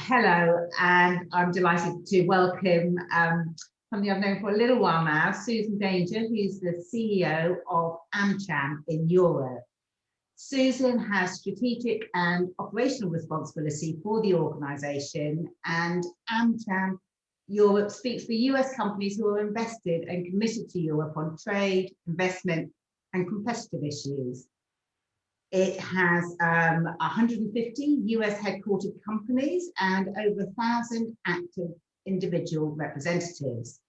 Hello, and I'm delighted to welcome somebody I've known for a little while now, Susan Danger, who's the CEO of AmCham in Europe. Susan has strategic and operational responsibility for the organisation, and AmCham Europe speaks for US companies who are invested and committed to Europe on trade, investment, and competitive issues. It has 150 US headquartered companies and over 1,000 active individual representatives.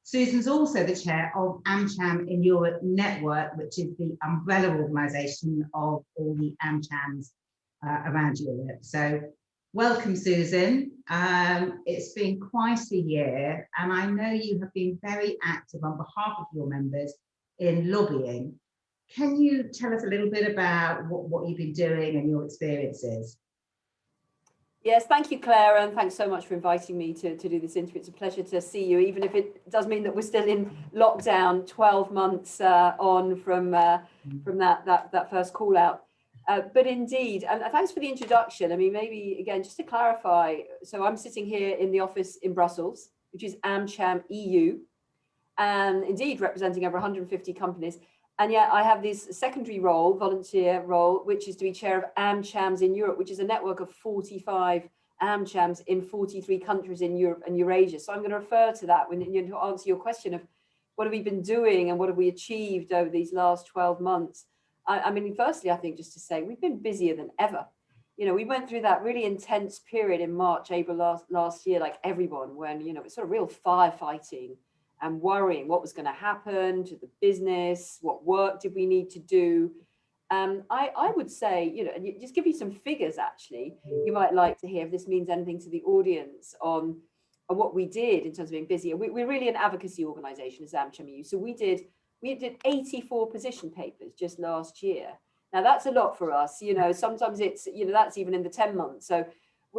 Susan's also the chair of AmCham in Europe Network, which is the umbrella organisation of all the AmChams around Europe. So welcome, Susan. It's been quite a year, and I know you have been very active on behalf of your members in lobbying. Can you tell us a little bit about what you've been doing and your experiences? Yes, thank you, Claire, and thanks so much for inviting me to do this interview. It's a pleasure to see you, even if it does mean that we're still in lockdown 12 months on from that first call out. But indeed, and thanks for the introduction. I mean, maybe again, just to clarify, so I'm sitting here in the office in Brussels, which is AmCham EU, and indeed representing over 150 companies. And yet I have this secondary role, volunteer role, which is to be chair of AmChams in Europe, which is a network of 45 AmChams in 43 countries in Europe and Eurasia. So I'm going to refer to that when you to answer your question of what have we been doing and what have we achieved over these last 12 months. I mean, firstly, I think just to say we've been busier than ever. You know, we went through that really intense period in March, April last year, like everyone, when, you know, it's sort of real firefighting and worrying what was going to happen to the business, what work did we need to do. I would say, you know, and just give you some figures, actually, you might like to hear if this means anything to the audience on what we did in terms of being busy. We're really an advocacy organisation as AmCham EU. So we did 84 position papers just last year. Now, that's a lot for us. You know, sometimes it's, you know, that's even in the 10 months. So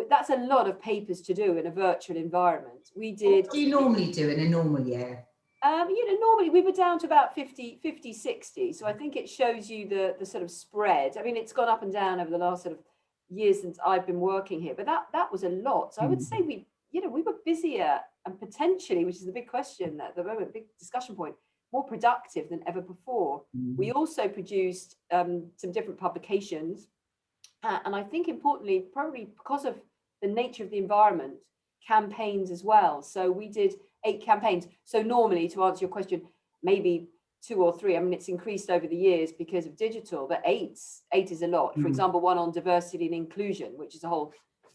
that's a lot of papers to do in a virtual environment. We did. What do you normally do in a normal year? You know, normally we were down to about 50, 60. So I think it shows you the sort of spread. I mean, it's gone up and down over the last sort of years since I've been working here, but that was a lot. So I would say we were busier and potentially, which is the big question at the moment, big discussion point, more productive than ever before. We also produced some different publications. And I think importantly, probably because of the nature of the environment, campaigns as well. So we did 8 campaigns. So normally, to answer your question, maybe 2 or 3. I mean, it's increased over the years because of digital, but 8 is a lot. For example, one on diversity and inclusion, which is a whole,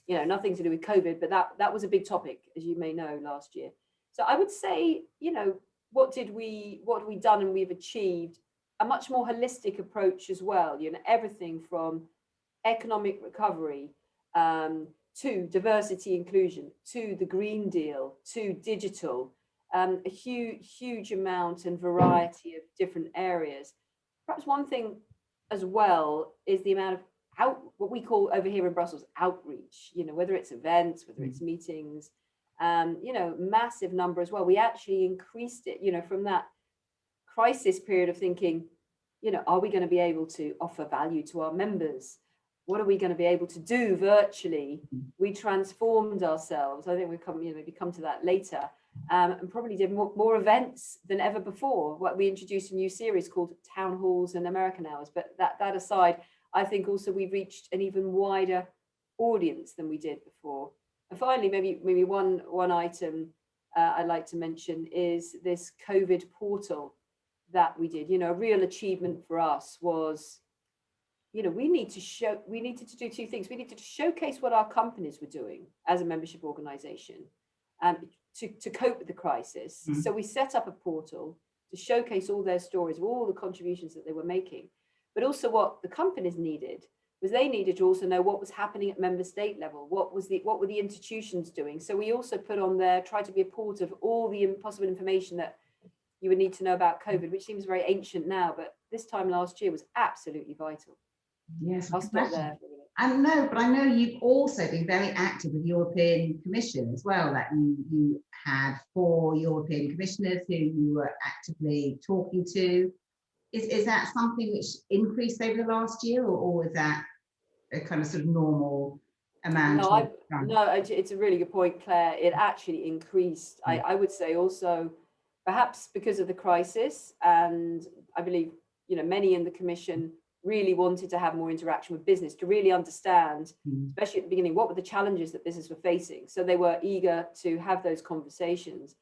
you know, nothing to do with COVID, but that was a big topic, as you may know, last year. So I would say, you know, what have we done and we've achieved a much more holistic approach as well. You know, everything from economic recovery to diversity inclusion, to the Green Deal, to digital, a huge amount and variety of different areas. Perhaps one thing as well is the amount of what we call over here in Brussels outreach, you know, whether it's events, whether it's meetings, you know, massive number as well. We actually increased it, you know, from that crisis period of thinking, you know, are we going to be able to offer value to our members? What are we going to be able to do virtually? We transformed ourselves. I think we'll come, you know, maybe come to that later, and probably did more events than ever before. What we introduced a new series called Town Halls and American Hours. But that aside, I think also we've reached an even wider audience than we did before. And finally, maybe one item I'd like to mention is this COVID portal that we did. You know, a real achievement for us was, you know, we needed to do 2 things. We needed to showcase what our companies were doing as a membership organization to cope with the crisis. So we set up a portal to showcase all their stories, all the contributions that they were making. But also what the companies needed was they needed to also know what was happening at member state level. What were the institutions doing? So we also put on there, tried to be a port of all the possible information that you would need to know about COVID, which seems very ancient now, but this time last year was absolutely vital. Yes, I'll stop there. I know you've also been very active with the European Commission as well, that you had 4 European commissioners who you were actively talking to. Is that something which increased over the last year, or is that a kind of sort of normal amount No, of it's a really good point, Claire. It actually increased. I would say also, perhaps because of the crisis, and I believe, many in the Commission really wanted to have more interaction with business to really understand, especially at the beginning, what were the challenges that business were facing. So they were eager to have those conversations.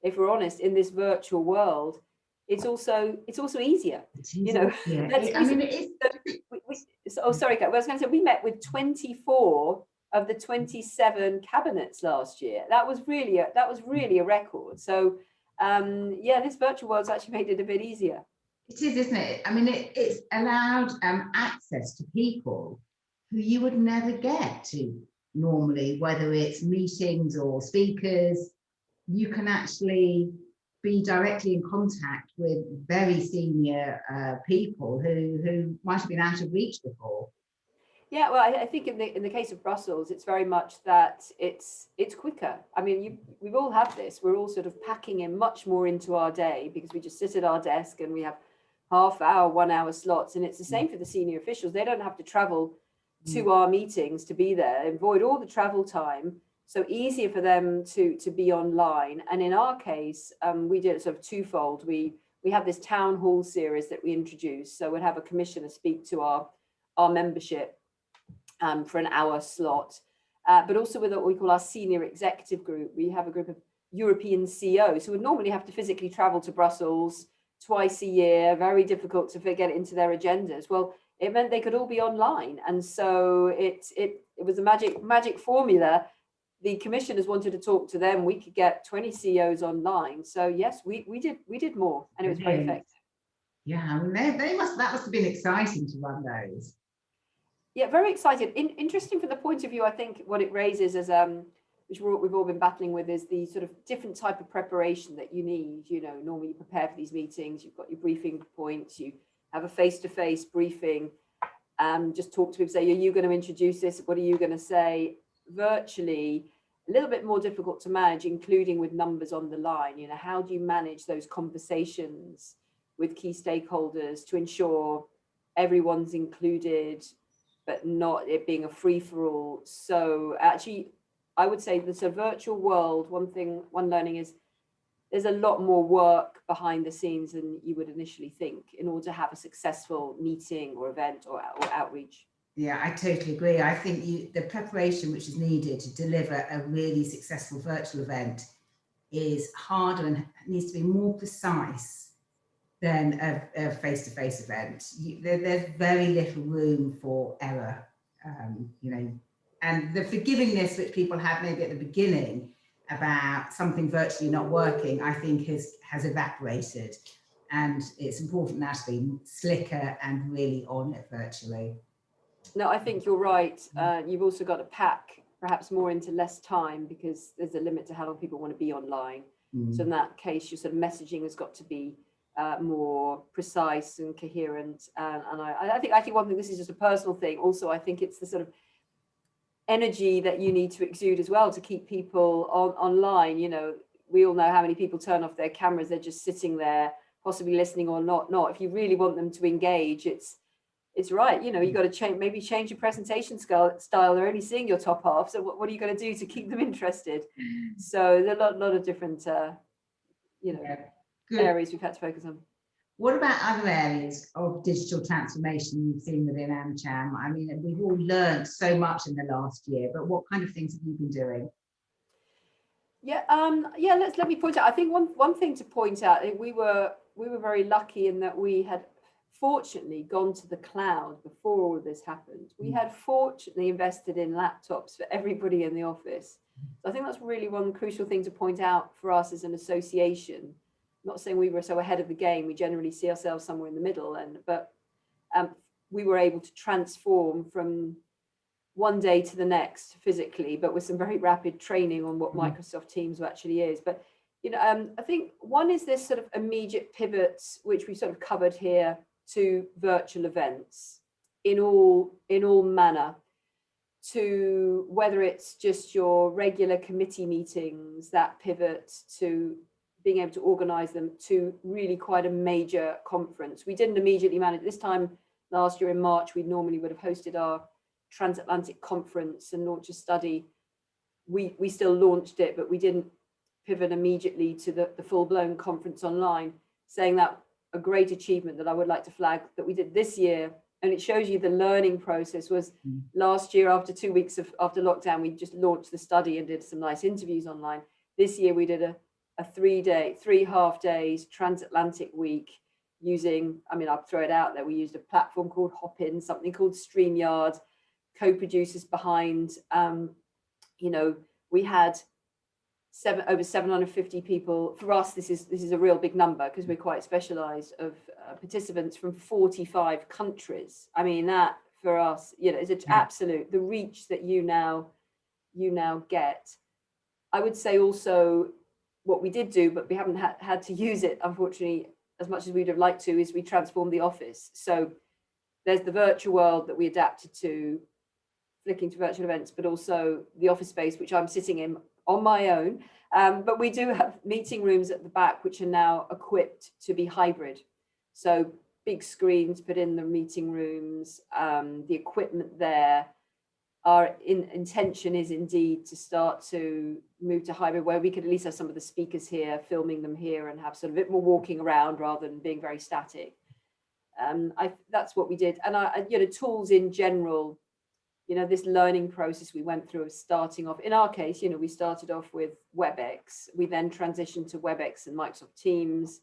If we're honest, in this virtual world, it's also easier. Yeah. Let's I mean, it is. sorry, Kat, I was going to say we met with 24 of the 27 cabinets last year. That was really a record. So this virtual world's actually made it a bit easier. It is, isn't it? I mean, it's allowed access to people who you would never get to normally, whether it's meetings or speakers. You can actually be directly in contact with very senior people who might have been out of reach before. Yeah, well, I think in the case of Brussels, it's very much that it's quicker. I mean, we've all had this. We're all sort of packing in much more into our day because we just sit at our desk and we have half-hour, 1-hour slots. And it's the same for the senior officials. They don't have to travel to our meetings to be there, avoid all the travel time. So easier for them to be online. And in our case, we did it sort of twofold. We have this town hall series that we introduced. So we'd have a commissioner speak to our membership for an hour slot, but also with what we call our senior executive group. We have a group of European CEOs who would normally have to physically travel to Brussels twice a year, very difficult to get it into their agendas. Well, it meant they could all be online. And so it was a magic formula. The commissioners wanted to talk to them. We could get 20 CEOs online. So yes, we did more, and it was very effective. Yeah, I mean, that must have been exciting to run those. Yeah, very excited. Interesting from the point of view, I think what it raises is, which we've all been battling with, is the sort of different type of preparation that you need. Normally you prepare for these meetings, you've got your briefing points, you have a face-to-face briefing, just talk to people, say, are you going to introduce this? What are you going to say? Virtually, a little bit more difficult to manage, including with numbers on the line. How do you manage those conversations with key stakeholders to ensure everyone's included, but not it being a free-for-all? So actually, I would say the virtual world, one learning is there's a lot more work behind the scenes than you would initially think in order to have a successful meeting or event or outreach. Yeah, I totally agree. I think the preparation which is needed to deliver a really successful virtual event is harder and needs to be more precise than a face-to-face event. There's very little room for error, and the forgivingness which people had maybe at the beginning about something virtually not working, I think has evaporated, and it's important now to be slicker and really on it virtually. No, I think you're right. You've also got to pack perhaps more into less time because there's a limit to how long people want to be online. So in that case, your sort of messaging has got to be more precise and coherent. And I think one thing, this is just a personal thing. Also, I think it's the sort of energy that you need to exude as well to keep people online. We all know how many people turn off their cameras. They're just sitting there, possibly listening or not. If you really want them to engage, it's right. You got to change your presentation style. They're only seeing your top half. So what are you going to do to keep them interested? So there's a lot of different, areas we've had to focus on. What about other areas of digital transformation you've seen within AmCham? I mean, we've all learned so much in the last year, but what kind of things have you been doing? Let me point out. I think one thing to point out, we were very lucky in that we had fortunately gone to the cloud before all of this happened. We had fortunately invested in laptops for everybody in the office. So I think that's really one crucial thing to point out for us as an association. I'm not saying we were so ahead of the game. We generally see ourselves somewhere in the middle, but we were able to transform from one day to the next physically, but with some very rapid training on what Microsoft Teams actually is. But I think one is this sort of immediate pivots, which we sort of covered here, to virtual events in all manner, to whether it's just your regular committee meetings, that pivot to being able to organize them, to really quite a major conference. We didn't immediately manage this time last year in March. We normally would have hosted our transatlantic conference and launch a study, we still launched it, but we didn't pivot immediately to the full-blown conference online, saying that a great achievement that I would like to flag that we did this year, and it shows you the learning process, was last year, after 2 weeks after lockdown, we just launched the study and did some nice interviews online. This year we did a 3 half days transatlantic week using, I mean, I'll throw it out there, we used a platform called Hopin, something called StreamYard, co-producers behind, you know, we had over 750 people. For us, this is a real big number because we're quite specialized, of participants from 45 countries. I mean, that for us, you know, is an absolute, the reach that you now get. I would say also what we did do, but we haven't had to use it, unfortunately, as much as we'd have liked to, is we transformed the office. So there's the virtual world that we adapted to, flicking to virtual events, but also the office space, which I'm sitting in on my own. But we do have meeting rooms at the back, which are now equipped to be hybrid. So big screens put in the meeting rooms, the equipment there. Our intention is indeed to start to move to hybrid, where we could at least have some of the speakers here, filming them here, and have sort of a bit more walking around rather than being very static. That's what we did. And you know, tools in general, you know, this learning process we went through of starting off, in our case, you know, we started off with WebEx. We then transitioned to WebEx and Microsoft Teams.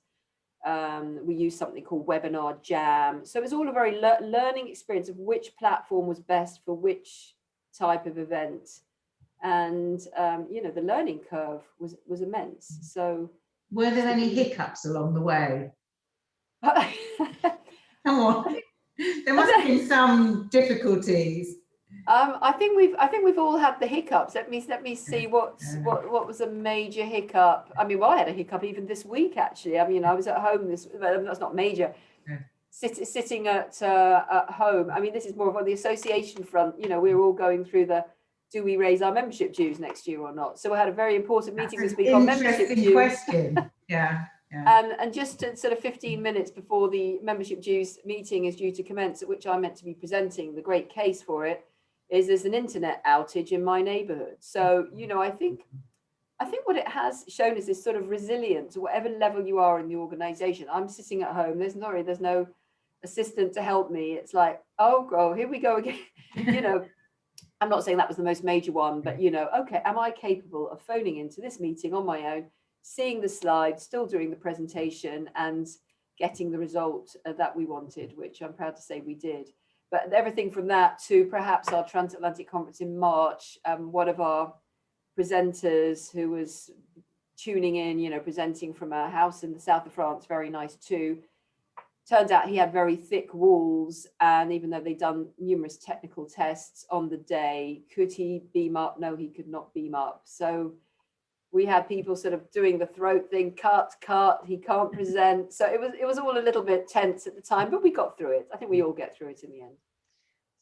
We used something called Webinar Jam. So it was all a very learning experience of which platform was best for which type of event. And, you know, the learning curve was immense. So were there any hiccups along the way? Come on, there must have been some difficulties. I think we've all had the hiccups. Let me see what was a major hiccup. I mean, well, I had a hiccup even this week, actually. I mean, I was at home that's not major. Sitting at home. I mean, this is more of on the association front. You know, we were all going through do we raise our membership dues next year or not? So we had a very important meeting this week on membership dues. Question. Yeah. And just sort of 15 minutes before the membership dues meeting is due to commence, at which I'm meant to be presenting the great case for it, is there's an internet outage in my neighborhood. So, you know, I think what it has shown is this sort of resilience, whatever level you are in the organization. I'm sitting at home, there's no assistant to help me. It's like, oh, here we go again. You know, I'm not saying that was the most major one, but, you know, okay, am I capable of phoning into this meeting on my own, seeing the slides, still doing the presentation, and getting the result that we wanted, which I'm proud to say we did. But everything from that to perhaps our transatlantic conference in March, one of our presenters who was tuning in, you know, presenting from a house in the south of France, very nice too. Turns out he had very thick walls, and even though they'd done numerous technical tests on the day, could he beam up? No, he could not beam up. So we had people sort of doing the throat thing, cut, he can't present. So it was all a little bit tense at the time, but we got through it. I think we all get through it in the end.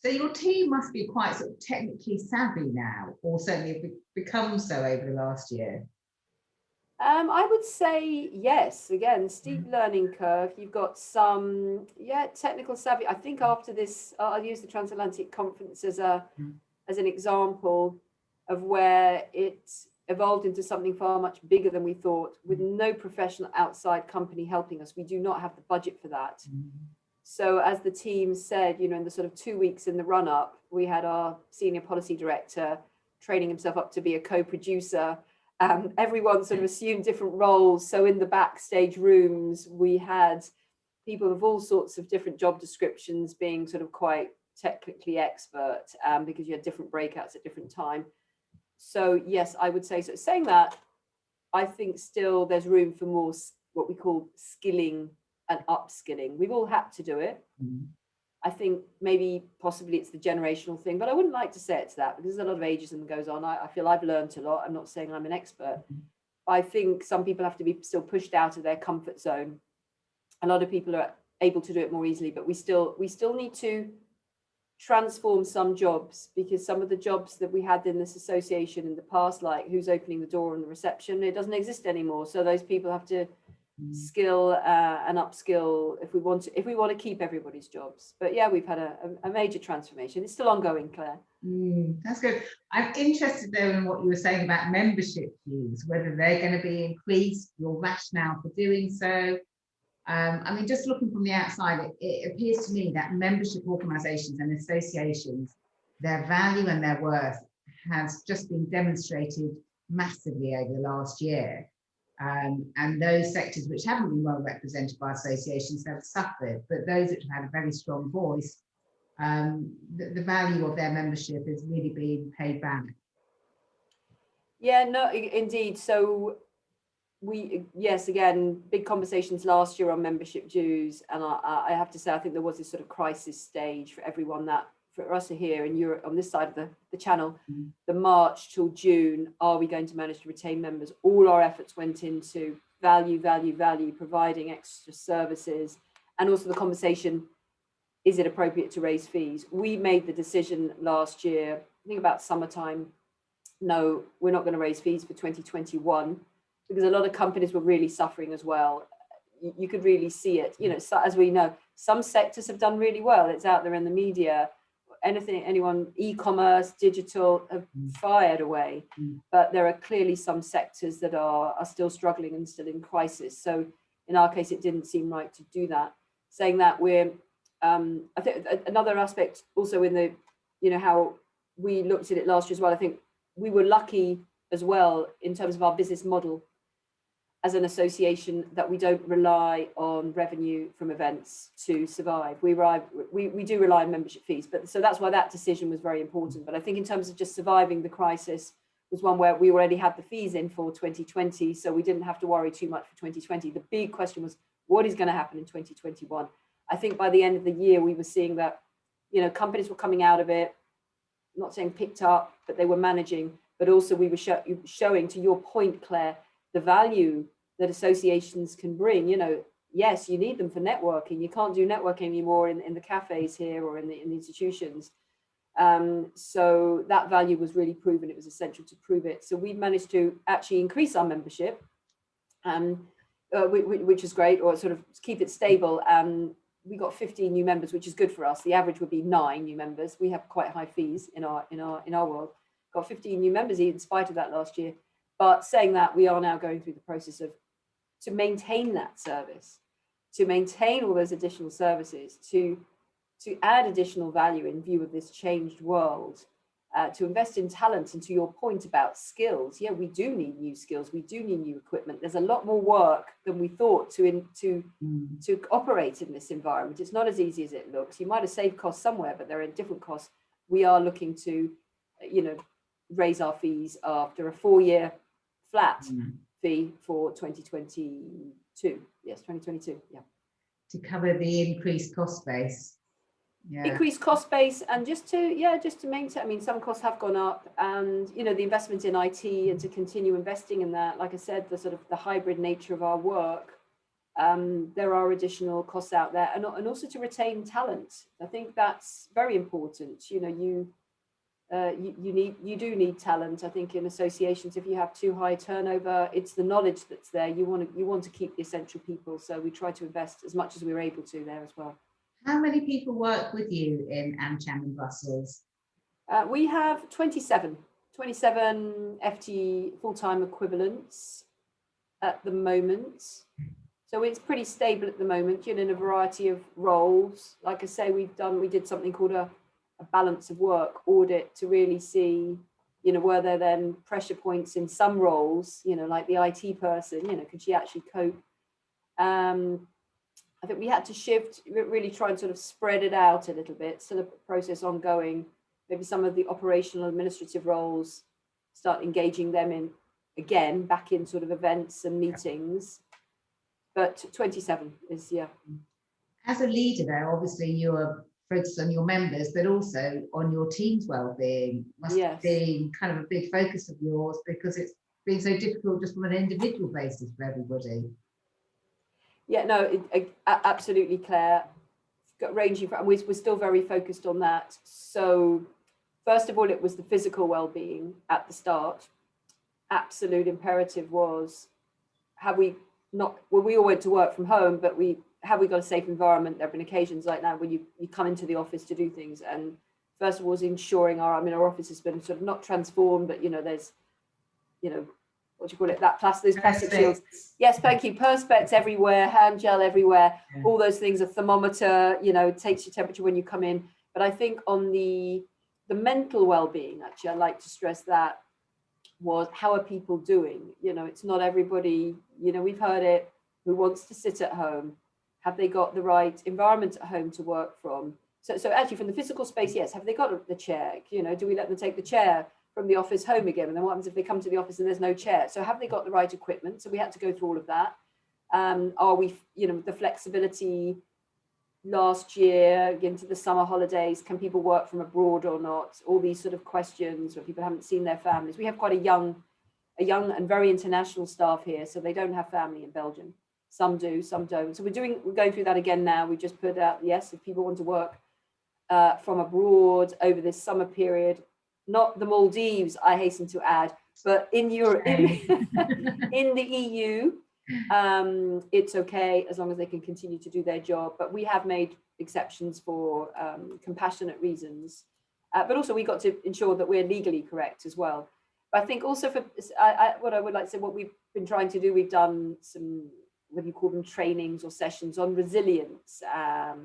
So your team must be quite sort of technically savvy now, or certainly become so over the last year. I would say yes. Again, steep learning curve. You've got some, technical savvy. I think after this, I'll use the Transatlantic Conference as an example of where it evolved into something far much bigger than we thought, with no professional outside company helping us. We do not have the budget for that. So as the team said, you know, in the sort of 2 weeks in the run-up, we had our senior policy director training himself up to be a co-producer. Everyone sort of assumed different roles. So in the backstage rooms, we had people of all sorts of different job descriptions being sort of quite technically expert, because you had different breakouts at different time. So yes, I would say so. Saying that, I think still there's room for more what we call skilling and upskilling. We've all had to do it. I think maybe possibly it's the generational thing, but I wouldn't like to say it's that, because there's a lot of ageism that goes on. I feel I've learned a lot. I'm not saying I'm an expert. I think some people have to be still pushed out of their comfort zone. A lot of people are able to do it more easily, but we still need to transform some jobs, because some of the jobs that we had in this association in the past, like who's opening the door and the reception, it doesn't exist anymore. So those people have to skill and upskill if we want to keep everybody's jobs. But yeah, we've had a major transformation. It's still ongoing, Claire. That's good. I'm interested though in what you were saying about membership dues, whether they're going to be increased, your rationale for doing so. I mean, just looking from the outside, it appears to me that membership organisations and associations, their value and their worth has just been demonstrated massively over the last year. And those sectors which haven't been well represented by associations have suffered, but those that have had a very strong voice, the value of their membership is really being paid back. Yeah, no, indeed. So yes, again, big conversations last year on membership dues. And I have to say, I think there was this sort of crisis stage for everyone that, for us here in Europe, on this side of the channel, the March till June, are we going to manage to retain members? All our efforts went into value, providing extra services. And also the conversation, is it appropriate to raise fees? We made the decision last year, I think about summertime, no, we're not going to raise fees for 2021, because a lot of companies were really suffering as well. You could really see it. You know, so, as we know, some sectors have done really well. It's out there in the media. Anyone, e-commerce, digital, have fired away. But there are clearly some sectors that are still struggling and still in crisis. So in our case, it didn't seem right to do that. Saying that, we're, I think another aspect also in the, you know, how we looked at it last year as well, I think we were lucky as well in terms of our business model as an association, that we don't rely on revenue from events to survive. We do rely on membership fees, but so that's why that decision was very important. But I think in terms of just surviving the crisis was one where we already had the fees in for 2020, so we didn't have to worry too much for 2020. The big question was, what is going to happen in 2021? I think by the end of the year, we were seeing that, you know, companies were coming out of it, not saying picked up, but they were managing. But also we were showing, to your point, Claire, the value that associations can bring. You know, yes, you need them for networking. You can't do networking anymore in the cafes here or in the institutions. So that value was really proven. It was essential to prove it. So we managed to actually increase our membership, which is great, or sort of keep it stable. We got 15 new members, which is good for us. The average would be 9 new members. We have quite high fees in our world. Got 15 new members in spite of that last year. But saying that, we are now going through the process of to maintain that service, to maintain all those additional services, to add additional value in view of this changed world, to invest in talent. And to your point about skills, yeah, we do need new skills. We do need new equipment. There's a lot more work than we thought to operate in this environment. It's not as easy as it looks. You might have saved costs somewhere, but there are different costs. We are looking to, you know, raise our fees after a 4-year flat fee for 2022. Yes, 2022. Yeah. To cover the increased cost base. Yeah. Increased cost base, and just to maintain. I mean, some costs have gone up, and you know, the investment in IT, and to continue investing in that. Like I said, the sort of the hybrid nature of our work. There are additional costs out there, and also to retain talent. I think that's very important. You know, you do need talent. I think in associations, if you have too high turnover, it's the knowledge that's there. You want to keep the essential people. So we try to invest as much as we're able to there as well. How many people work with you in AmCham in Brussels? We have 27 FTE full-time equivalents at the moment. So it's pretty stable at the moment, you know, in a variety of roles. Like I say, we did something called a balance of work audit to really see, you know, were there then pressure points in some roles, you know, like the IT person, you know, could she actually cope? I think we had to shift, really try and sort of spread it out a little bit, still a process ongoing. Maybe some of the operational administrative roles, start engaging them in, again, back in sort of events and meetings. But 27 is, yeah. As a leader there, obviously you're focused on your members, but also on your team's well-being. Must be kind of a big focus of yours, because it's been so difficult just from an individual basis for everybody. Yeah, no, absolutely, Claire. Ranging from, we're still very focused on that. So first of all, it was the physical well-being at the start. Absolute imperative was, have we not, well, we all went to work from home, but have we got a safe environment? There have been occasions like now when you come into the office to do things, and first of all, is ensuring our office has been sort of not transformed, but there's, what do you call it? Those plastic shields. Yes, thank you. Perspex everywhere, hand gel everywhere. Yeah. All those things. A thermometer, takes your temperature when you come in. But I think on the mental well-being, actually, I like to stress that was how are people doing? It's not everybody. We've heard it. Who wants to sit at home? Have they got the right environment at home to work from? So actually, from the physical space, yes. Have they got the chair? Do we let them take the chair from the office home again? And then what happens if they come to the office and there's no chair? So have they got the right equipment? So we had to go through all of that. Are we, the flexibility last year into the summer holidays, can people work from abroad or not? All these sort of questions where people haven't seen their families. We have quite a young and very international staff here, so they don't have family in Belgium. Some do, some don't. So we're going through that again now. We just put out, yes, if people want to work from abroad over this summer period, not the Maldives, I hasten to add, but in Europe, in the EU, it's okay as long as they can continue to do their job. But we have made exceptions for compassionate reasons. But also we got to ensure that we're legally correct as well. But I think also for what I would like to say, what we've been trying to do, we've done some, whether you call them trainings or sessions on resilience,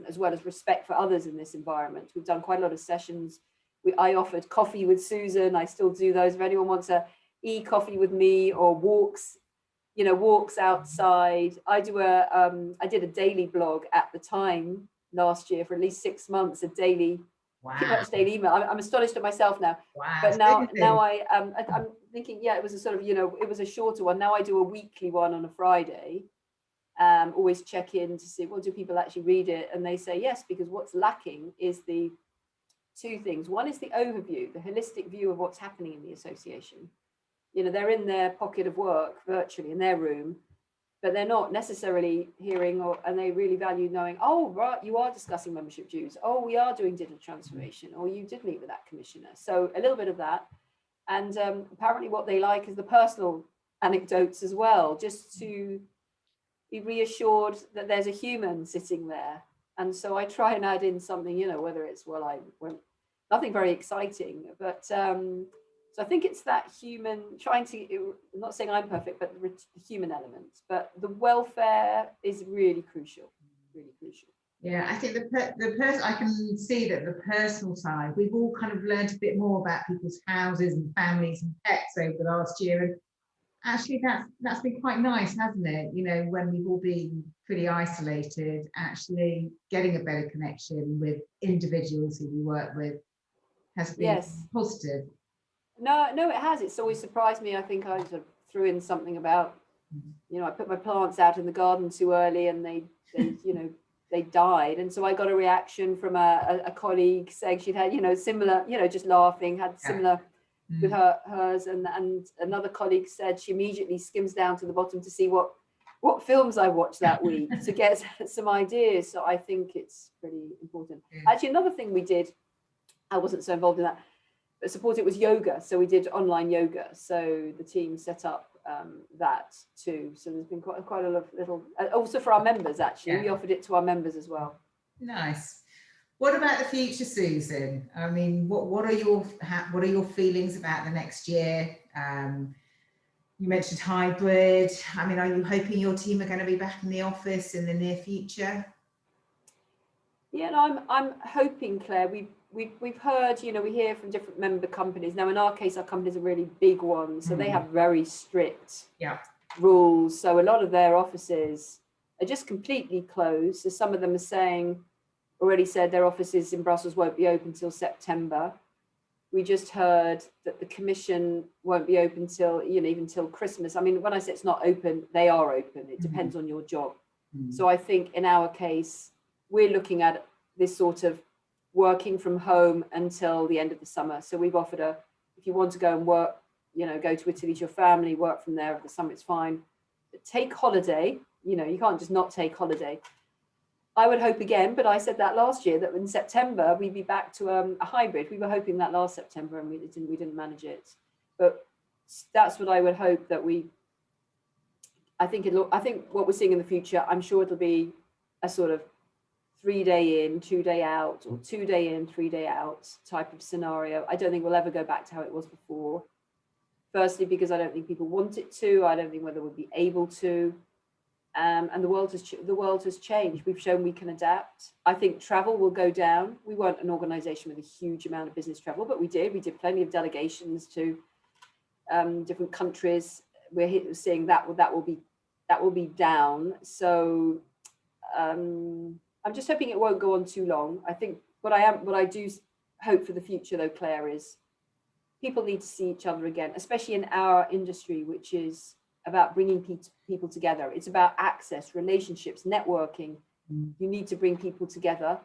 as well as respect for others in this environment. We've done quite a lot of sessions. I offered coffee with Susan. I still do those. If anyone wants a e-coffee with me or walks outside. I did a daily blog at the time last year for at least 6 months, a daily, pretty much daily email. I'm astonished at myself now. Wow. But now I'm thinking, yeah, it was a sort of, it was a shorter one. Now I do a weekly one on a Friday. Always check in to see, well, do people actually read it? And they say yes, because what's lacking is the two things. One is the overview, the holistic view of what's happening in the association. They're in their pocket of work virtually in their room, but they're not necessarily hearing, and they really value knowing, oh, right, you are discussing membership dues. Oh, we are doing digital transformation, or you did meet with that commissioner. So a little bit of that. And apparently what they like is the personal anecdotes as well, just to be reassured that there's a human sitting there. And so I try and add in something, whether it's, nothing very exciting, but so I think it's that human, I'm not saying I'm perfect, but the human element, but the welfare is really crucial, really crucial. Yeah, I think I can see that the personal side, we've all kind of learned a bit more about people's houses and families and pets over the last year. And actually that's been quite nice, hasn't it? When we've all been pretty isolated, actually getting a better connection with individuals who we work with has been positive. No, it has. It's always surprised me. I think I sort of threw in something about, I put my plants out in the garden too early and they they died. And so I got a reaction from a colleague saying she'd had, similar, just laughing, had similar with hers. And another colleague said she immediately skims down to the bottom to see what films I watched that week to get some ideas. So I think it's pretty important. Actually, another thing we did, I wasn't so involved in that, but support it was yoga. So we did online yoga. So the team set up that too. So there's been quite a lot of little, also for our members, actually. We offered it to our members as well. Nice. What about the future, Susan? I mean, what are your feelings about the next year? You mentioned hybrid. I mean, are you hoping your team are going to be back in the office in the near future? Yeah, no, I'm hoping, Claire. We've heard, we hear from different member companies. Now, in our case, our companies are really big ones, so they have very strict rules. So a lot of their offices are just completely closed. So some of them are already said their offices in Brussels won't be open till September. We just heard that the commission won't be open till, even till Christmas. I mean, when I say it's not open, they are open. It depends on your job. So I think in our case, we're looking at this sort of working from home until the end of the summer. So we've offered if you want to go and work, go to Italy to your family, work from there over the summer, it's fine. But take holiday, you can't just not take holiday. I would hope again, but I said that last year, that in September, we'd be back to a hybrid. We were hoping that last September and we didn't manage it. But that's what I would hope, that we I think what we're seeing in the future, I'm sure it'll be a sort of 3-day in, 2-day out, or 2-day in, 3-day out type of scenario. I don't think we'll ever go back to how it was before. Firstly, because I don't think people want it to. I don't think whether we'll be able to. And the world has changed. We've shown we can adapt. I think travel will go down. We weren't an organisation with a huge amount of business travel, but we did. We did plenty of delegations to different countries. We're seeing that will be down. So I'm just hoping it won't go on too long. I think what I do hope for the future, though, Claire, is people need to see each other again, especially in our industry, which is about bringing people together. It's about access, relationships, networking. You need to bring people together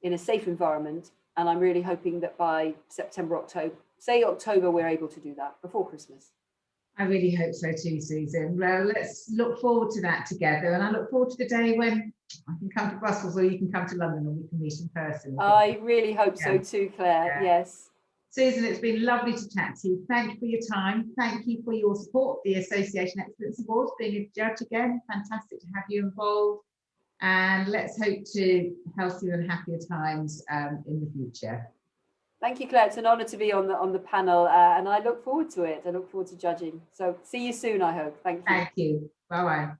in a safe environment. And I'm really hoping that by September, October, we're able to do that before Christmas. I really hope so too, Susan. Well, let's look forward to that together. And I look forward to the day when I can come to Brussels, or you can come to London, and we can meet in person. I really hope so too, Claire. Yeah. Yes. Susan, it's been lovely to chat to you. Thank you for your time. Thank you for your support, the Association Excellence Awards, being a judge again. Fantastic to have you involved. And let's hope to healthier and happier times in the future. Thank you, Claire. It's an honour to be on the panel, and I look forward to it. I look forward to judging. So see you soon, I hope. Thank you. Thank you. Bye-bye.